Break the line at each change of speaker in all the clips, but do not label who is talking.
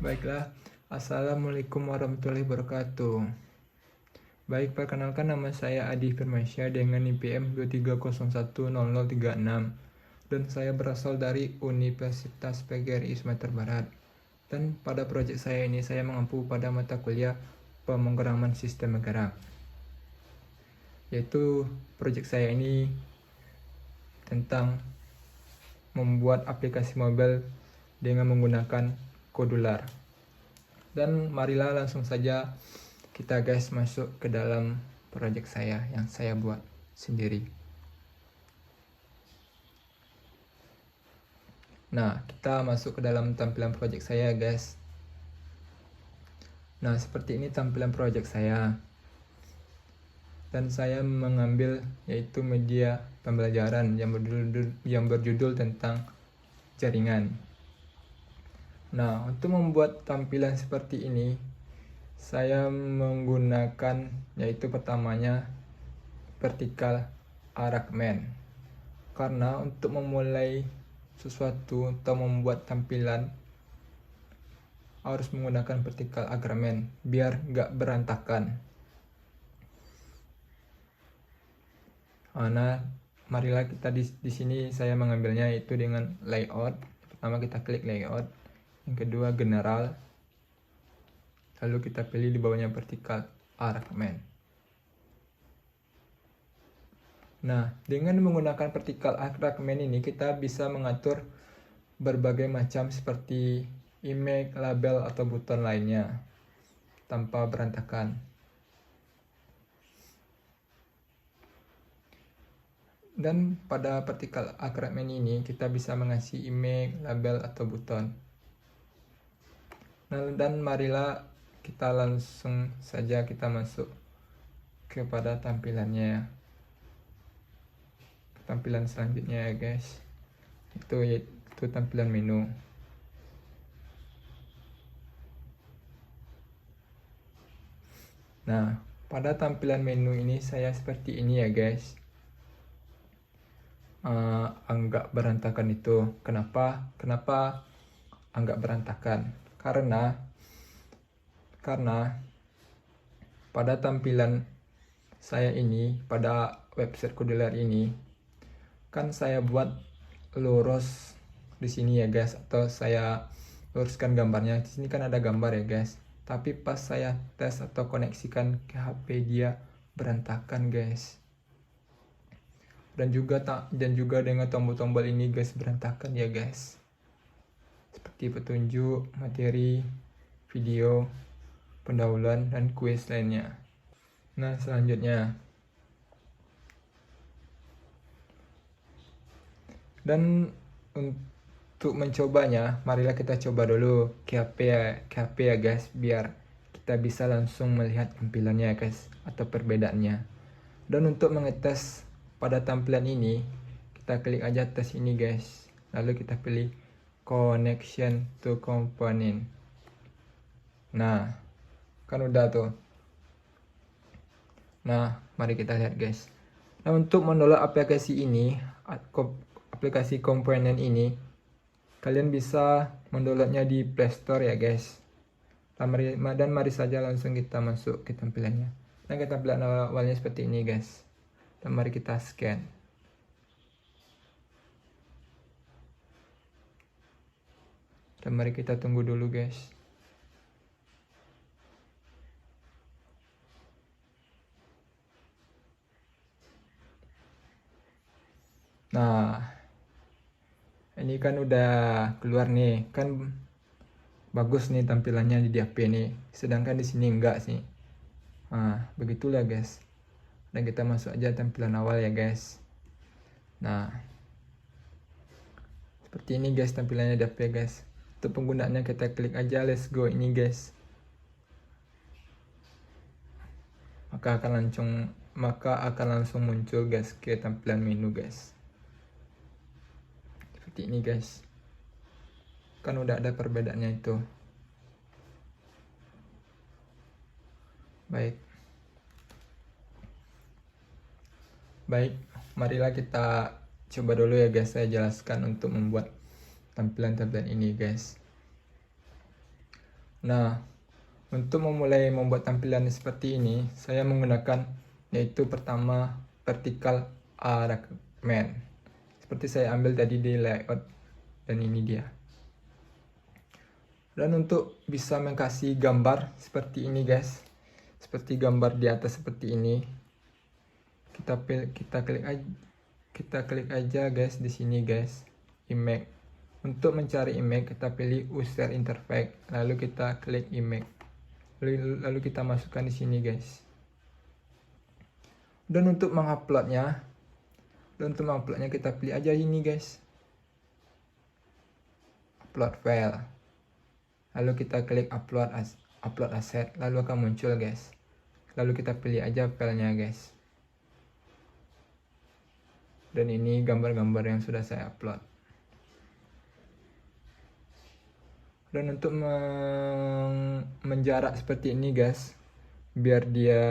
Baiklah, Assalamualaikum warahmatullahi wabarakatuh. Baik, perkenalkan nama saya Adi Firmansyah dengan NIM 23010036 dan saya berasal dari Universitas PGRI Sumatera Barat. Dan pada proyek saya ini saya mengampu pada mata kuliah pemrograman sistem bergerak. Yaitu proyek saya ini tentang membuat aplikasi mobile dengan menggunakan Kodular. Dan marilah langsung saja kita masuk ke dalam proyek saya yang saya buat sendiri. Nah, kita masuk ke dalam tampilan proyek saya guys. Nah, seperti ini tampilan proyek saya. Dan saya mengambil yaitu media pembelajaran yang berjudul tentang jaringan. Nah, untuk membuat tampilan seperti ini, saya menggunakan yaitu pertamanya vertical arrangement. Karena untuk memulai sesuatu atau membuat tampilan harus menggunakan vertical arrangement biar nggak berantakan. Nah, marilah kita di sini saya mengambilnya itu dengan layout. Pertama kita klik layout, yang kedua general, lalu kita pilih di bawahnya vertical arrangement. Nah, dengan menggunakan vertical arrangement ini kita bisa mengatur berbagai macam seperti image, label, atau button lainnya tanpa berantakan. Dan pada vertical arrangement ini kita bisa mengasih image, label, atau button. Nah, dan marilah kita langsung saja kita masuk kepada tampilannya. Tampilan selanjutnya ya guys, itu tampilan menu. Nah, pada tampilan menu ini saya seperti ini ya guys. Anggap berantakan itu. Kenapa anggap berantakan? Karena pada tampilan saya ini, pada website Kodular ini, kan saya buat lurus di sini ya guys, atau saya luruskan gambarnya. Di sini kan ada gambar ya guys. Tapi pas saya tes atau koneksikan ke HP dia berantakan guys. Dan juga dengan tombol-tombol ini guys berantakan ya guys. Seperti petunjuk, materi, video, pendahuluan, dan kuis lainnya. Nah, selanjutnya. Dan untuk mencobanya, marilah kita coba dulu ke HP ya guys, biar kita bisa langsung melihat tampilannya guys, atau perbedaannya. Dan untuk mengetes pada tampilan ini, kita klik aja tes ini guys, lalu kita pilih connection to component. Nah, kan udah tuh. Nah, mari kita lihat guys. Nah, untuk mendownload aplikasi ini, aplikasi komponen ini, kalian bisa mendownloadnya di Play Store ya guys. Dan mari saja langsung kita masuk ke tampilannya. Nah, kita tampilan awalnya seperti ini guys. Dan mari kita scan. Dan mari kita tunggu dulu guys. Nah, ini kan udah keluar nih, kan bagus nih tampilannya di HP nih. Sedangkan di sini enggak sih. Nah, begitulah guys. Dan kita masuk aja tampilan awal ya guys. Nah, seperti ini guys tampilannya di HP guys. Untuk penggunaannya kita klik aja let's go ini guys. Maka akan langsung muncul guys ke tampilan menu guys. Seperti ini guys. Kan udah ada perbedaannya itu. Baik, marilah kita coba dulu ya guys, saya jelaskan untuk membuat tampilan-tampilan ini guys. Nah, untuk memulai membuat tampilan seperti ini, saya menggunakan yaitu pertama vertical arrangement. Seperti saya ambil tadi di layout, dan ini dia. Dan untuk bisa mengkasih gambar seperti ini guys, seperti gambar di atas seperti ini, kita klik aja guys di sini guys, image. Untuk mencari image kita pilih user interface, lalu kita klik image, lalu kita masukkan di sini guys. Dan untuk menguploadnya kita pilih aja ini guys, upload file, lalu kita klik upload asset, lalu akan muncul guys, lalu kita pilih aja filenya guys. Dan ini gambar-gambar yang sudah saya upload. Dan untuk menjarak seperti ini guys, biar dia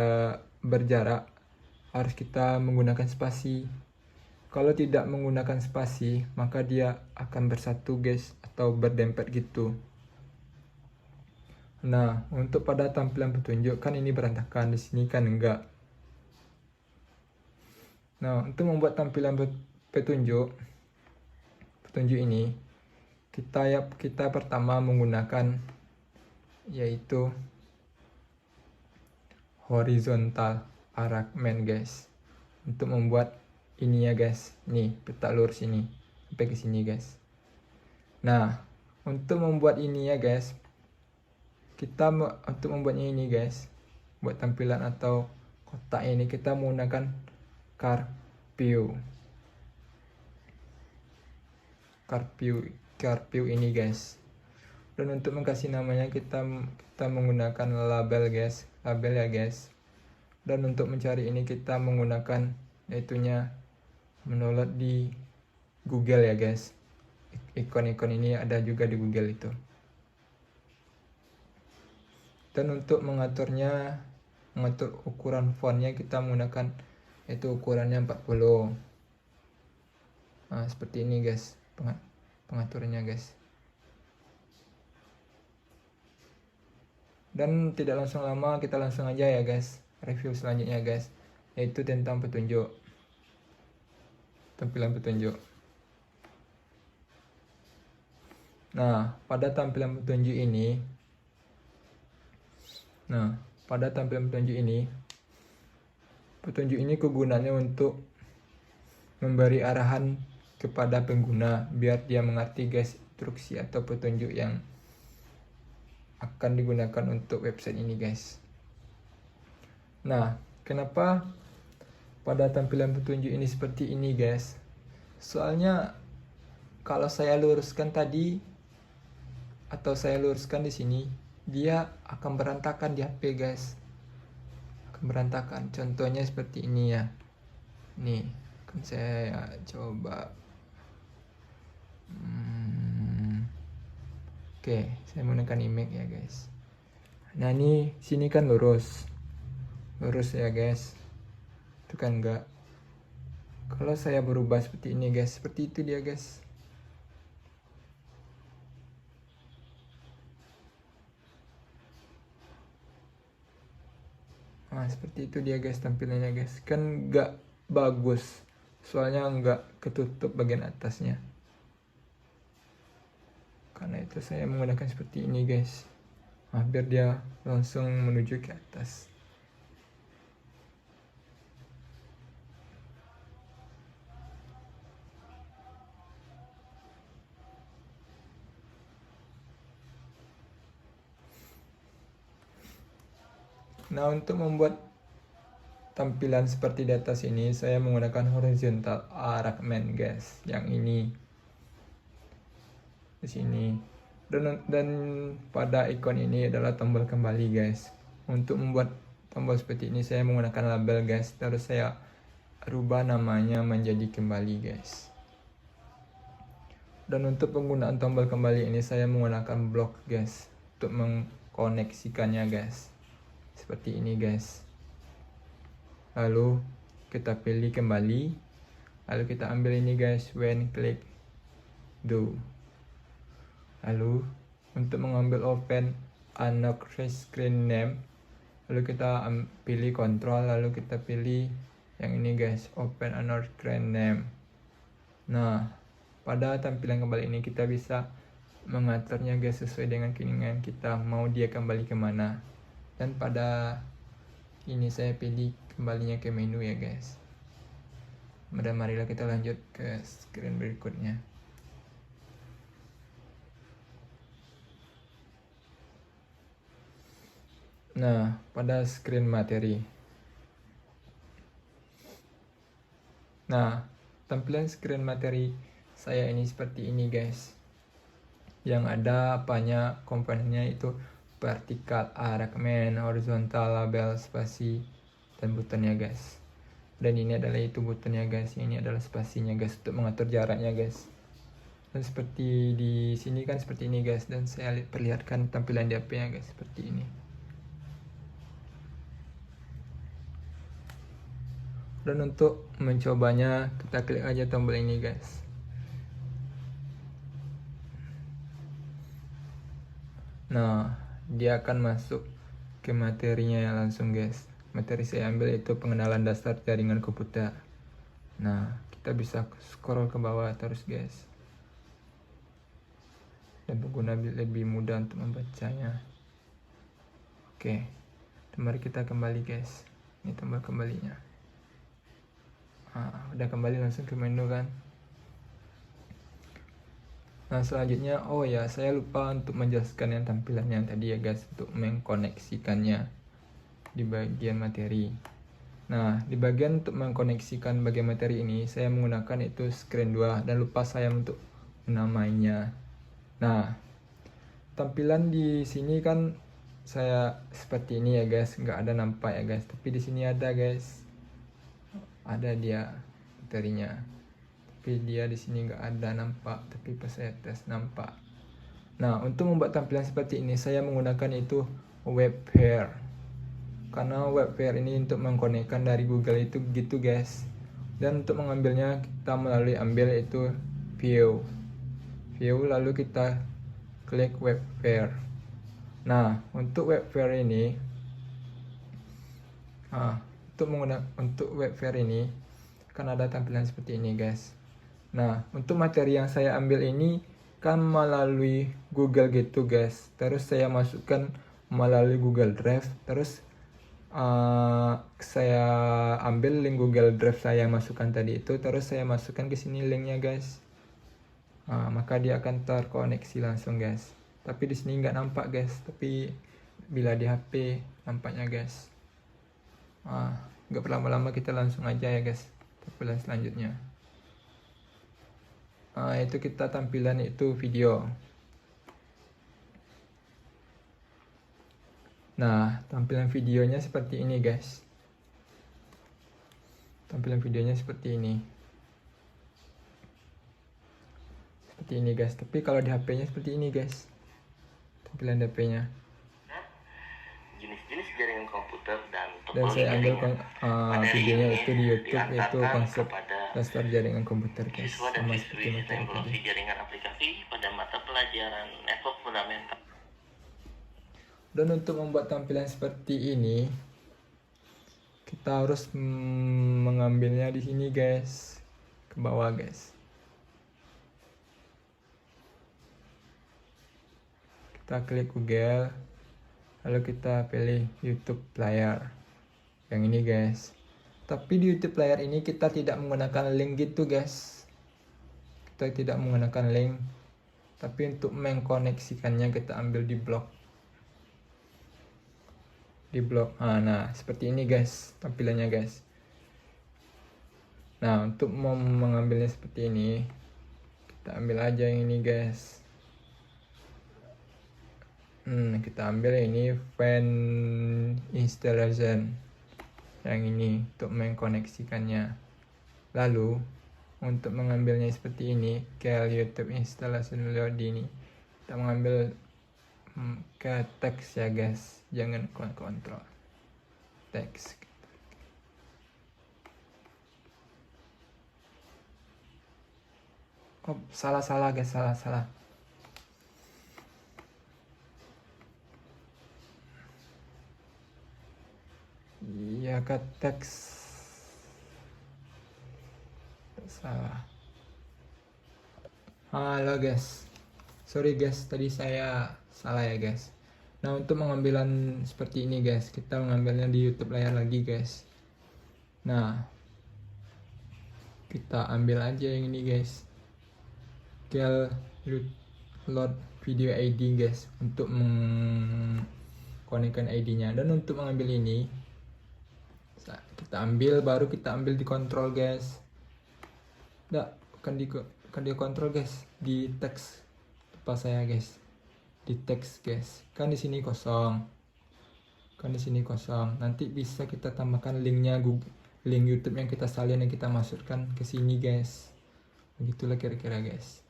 berjarak, harus kita menggunakan spasi. Kalau tidak menggunakan spasi, maka dia akan bersatu guys, atau berdempet gitu. Nah, untuk pada tampilan petunjuk kan ini berantakan, di sini kan enggak. Nah, untuk membuat tampilan petunjuk ini, kita pertama menggunakan yaitu horizontal arrangement guys. Untuk membuat ini ya guys, nih peta lurus ini sampai ke sini guys. Nah, untuk membuat ini ya guys, untuk membuatnya ini guys, buat tampilan atau kotak ini kita menggunakan Carview ini guys. Dan untuk mengkasih namanya kita menggunakan label ya guys. Dan untuk mencari ini kita menggunakan yaitunya menolak di Google ya guys. Ikon-ikon ini ada juga di Google itu. Dan untuk mengatur ukuran fontnya kita menggunakan itu ukurannya 40. Nah, seperti ini guys pengaturannya guys. Dan tidak langsung lama, kita langsung aja ya guys review selanjutnya guys, yaitu tentang tampilan petunjuk. Nah, pada tampilan petunjuk ini kegunaannya untuk memberi arahan kepada pengguna biar dia mengerti guys instruksi atau petunjuk yang akan digunakan untuk website ini guys. Nah, kenapa pada tampilan petunjuk ini seperti ini guys? Soalnya kalau saya luruskan tadi atau saya luruskan di sini, dia akan berantakan di HP guys. Akan berantakan. Contohnya seperti ini ya. Nih, kan saya coba. Oke, saya menggunakan image ya guys. Nah, ini sini kan lurus ya guys. Itu kan enggak. Kalau saya berubah seperti ini guys, seperti itu dia guys. Nah, seperti itu dia guys tampilannya guys. Kan enggak bagus. Soalnya enggak ketutup bagian atasnya. Karena itu saya menggunakan seperti ini guys. Nah, biar dia langsung menuju ke atas. Nah, untuk membuat tampilan seperti di atas ini, saya menggunakan horizontal arrangement guys. Yang ini di sini. Dan pada ikon ini adalah tombol kembali guys. Untuk membuat tombol seperti ini saya menggunakan label guys. Terus saya rubah namanya menjadi kembali guys. Dan untuk penggunaan tombol kembali ini saya menggunakan blok guys untuk mengkoneksikannya guys. Seperti ini guys. Lalu kita pilih kembali. Lalu kita ambil ini guys, when click do. Lalu untuk mengambil open unlock screen name, lalu kita pilih control, lalu kita pilih yang ini guys, open unlock screen name. Nah, pada tampilan kembali ini kita bisa mengaturnya guys sesuai dengan keinginan kita, mau dia kembali kemana. Dan pada ini saya pilih kembalinya ke menu ya guys. Dan marilah kita lanjut ke screen berikutnya. Nah, pada screen materi. Nah, tampilan screen materi saya ini seperti ini guys. Yang ada apanya komponennya itu vertikal, recommend, horizontal, label, spasi, dan butonnya guys. Dan ini adalah itu butonnya guys. Ini adalah spasinya guys untuk mengatur jaraknya guys. Dan seperti di sini kan seperti ini guys. Dan saya perlihatkan tampilan di HP-nya guys seperti ini. Dan untuk mencobanya kita klik aja tombol ini guys. Nah, dia akan masuk ke materinya langsung guys. Materi saya ambil itu pengenalan dasar jaringan komputer. Nah, kita bisa scroll ke bawah terus guys. Dan pengguna lebih mudah untuk membacanya. Oke, mari kita kembali guys. Ini tombol kembalinya. Udah kembali langsung ke menu kan. Nah selanjutnya, oh ya saya lupa untuk menjelaskan yang tampilannya tadi ya guys, untuk mengkoneksikannya di bagian materi. Nah di bagian untuk mengkoneksikan bagian materi ini saya menggunakan itu screen 2 dan lupa saya untuk menamainya. Nah tampilan di sini kan saya seperti ini ya guys, nggak ada nampak ya guys, tapi di sini ada guys, ada dia materinya. Tapi dia di sini nggak ada nampak, tapi pas saya tes nampak. Nah untuk membuat tampilan seperti ini saya menggunakan itu Webpair, karena Webpair ini untuk mengkonekkan dari Google itu gitu guys. Dan untuk mengambilnya kita melalui ambil itu view lalu kita klik Webpair. Nah untuk Webpair ini untuk Webpair ini kan ada tampilan seperti ini guys. Nah, untuk materi yang saya ambil ini kan melalui Google gitu guys. Terus saya masukkan melalui Google Drive. Terus saya ambil link Google Drive saya yang masukkan tadi itu. Terus saya masukkan ke sini linknya guys. Maka dia akan terkoneksi langsung guys. Tapi di sini nggak nampak guys. Tapi bila di HP nampaknya guys. Nggak berlama-lama kita langsung aja ya guys. Tampilan selanjutnya. Itu kita tampilan itu video. Nah tampilan videonya seperti ini guys. Tampilan videonya seperti ini. Seperti ini guys. Tapi kalau di HP-nya seperti ini guys. Tampilan di HP-nya.
Jenis-jenis jaringan komputer dan
saya ambil videonya itu di YouTube, itu konsep dasar jaringan komputer guys, sama seperti materi tadi.
Jaringan aplikasi pada mata pelajaran network fundamental.
Dan untuk membuat tampilan seperti ini kita harus mengambilnya di sini guys, ke bawah guys. Kita klik Google, lalu kita pilih YouTube Player yang ini guys. Tapi di YouTube Player ini kita tidak menggunakan link gitu guys. Kita tidak menggunakan link, tapi untuk mengkoneksikannya kita ambil di blog. Nah seperti ini guys tampilannya guys. Nah untuk mengambilnya seperti ini, kita ambil aja yang ini guys. Kita ambil ini fan installation yang ini untuk mengkoneksikannya. Lalu untuk mengambilnya seperti ini ke YouTube installation load ini, kita mengambil ke teks ya guys, jangan kontrol teks. Salah guys, salah. Iya ke teks. Salah. Halo guys. Sorry guys, tadi saya salah ya guys. Nah, untuk pengambilan seperti ini guys, kita mengambilnya di YouTube layar lagi guys. Nah, kita ambil aja yang ini guys. Kel load video ID guys untuk mengkonekkan ID-nya, dan untuk mengambil ini kita ambil, baru kita ambil di kontrol guys. Bukan di kontrol guys, di teks. Lupa saya guys, di teks guys. Kan di sini kosong. Nanti bisa kita tambahkan linknya, link YouTube yang kita salin, yang kita masukkan ke sini guys. Begitulah kira-kira guys.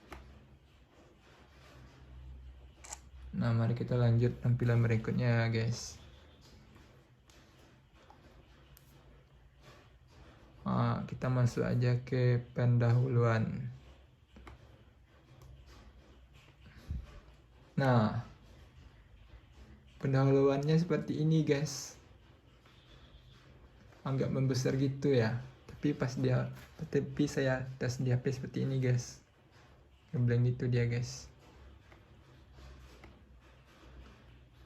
Nah, mari kita lanjut tampilan berikutnya guys. Kita masuk aja ke pendahuluan. Nah, pendahuluannya seperti ini guys. Agak membesar gitu ya. Tapi saya tes di HP seperti ini guys. Ngeblank gitu dia guys.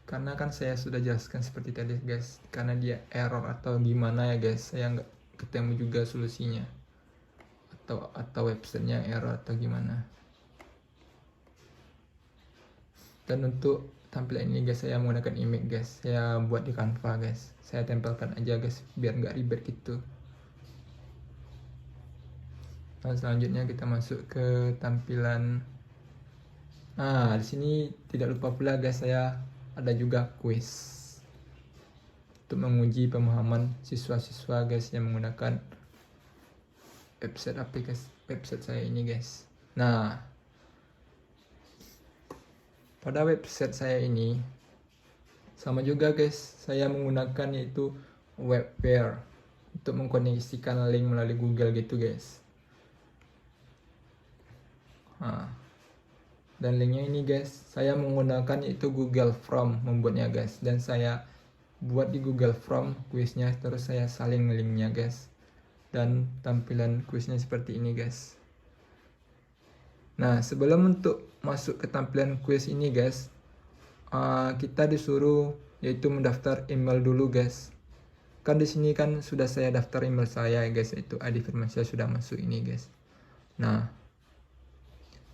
Karena kan saya sudah jelaskan seperti tadi guys, karena dia error atau gimana ya guys, saya nggak ketemu juga solusinya, atau websitenya error atau gimana. Dan untuk tampilan ini guys, saya menggunakan image guys, saya buat di Canva guys, saya tempelkan aja guys biar nggak ribet gitu. Nah, selanjutnya kita masuk ke tampilan. Nah, di sini tidak lupa pula guys, saya ada juga kuis untuk menguji pemahaman siswa-siswa guys yang menggunakan website saya ini guys. Nah, pada website saya ini sama juga guys, saya menggunakan yaitu webware untuk mengkoneksikan link melalui Google gitu guys. Dan linknya ini guys, saya menggunakan itu Google Form membuatnya guys, dan saya buat di Google Form kuisnya, terus saya salin linknya guys, dan tampilan kuisnya seperti ini guys. Nah, sebelum untuk masuk ke tampilan kuis ini guys, kita disuruh yaitu mendaftar email dulu guys. Kan di sini kan sudah saya daftar email saya guys, itu ID Firmansyah sudah masuk ini guys. Nah,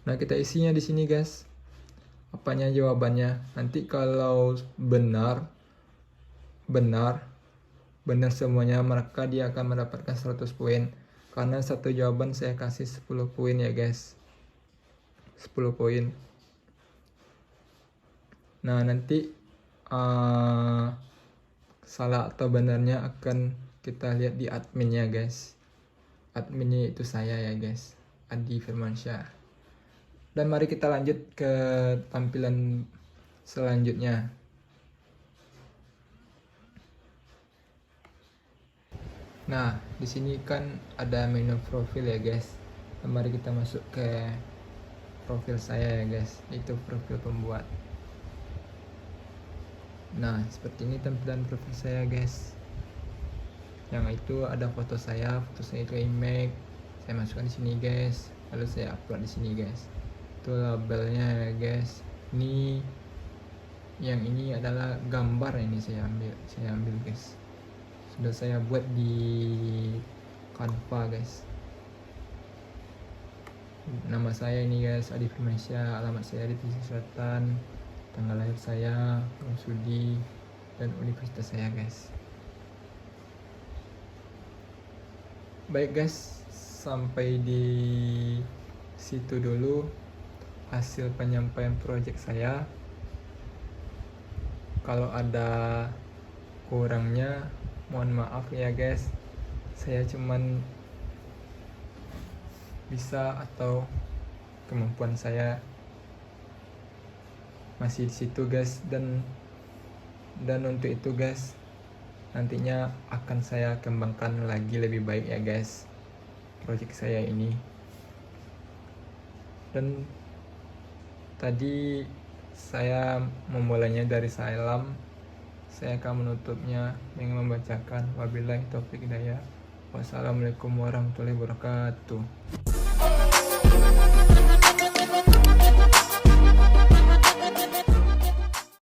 kita isinya di sini guys. Apanya jawabannya? Nanti kalau benar semuanya, maka dia akan mendapatkan 100 poin. Karena satu jawaban saya kasih 10 poin ya guys. 10 poin. Nah, nanti salah atau benarnya akan kita lihat di adminnya guys. Adminnya itu saya ya guys, Adi Firmansyah. Dan mari kita lanjut ke tampilan selanjutnya. Nah, di sini kan ada menu profil ya guys. Dan mari kita masuk ke profil saya ya guys, itu profil pembuat. Nah, seperti ini tampilan profil saya guys. Yang itu ada foto saya itu image. Saya masukkan di sini guys. Lalu saya upload di sini guys. Itu labelnya ya guys. Yang ini adalah gambar, ini saya ambil guys. Sudah saya buat di Canva guys. Nama saya ini guys, Adi Firmansyah. Alamat saya di Pesisir Selatan. Tanggal lahir saya, Sudi, dan universitas saya guys. Baik guys, sampai di situ dulu hasil penyampaian proyek saya. Kalau ada kurangnya mohon maaf ya guys. Saya cuman bisa, atau kemampuan saya masih di situ guys, dan untuk itu guys, nantinya akan saya kembangkan lagi lebih baik ya guys proyek saya ini. Dan tadi saya memulainya dari salam saya akan menutupnya dengan membacakan wabillahi taufik hidayah. Wassalamualaikum warahmatullahi wabarakatuh.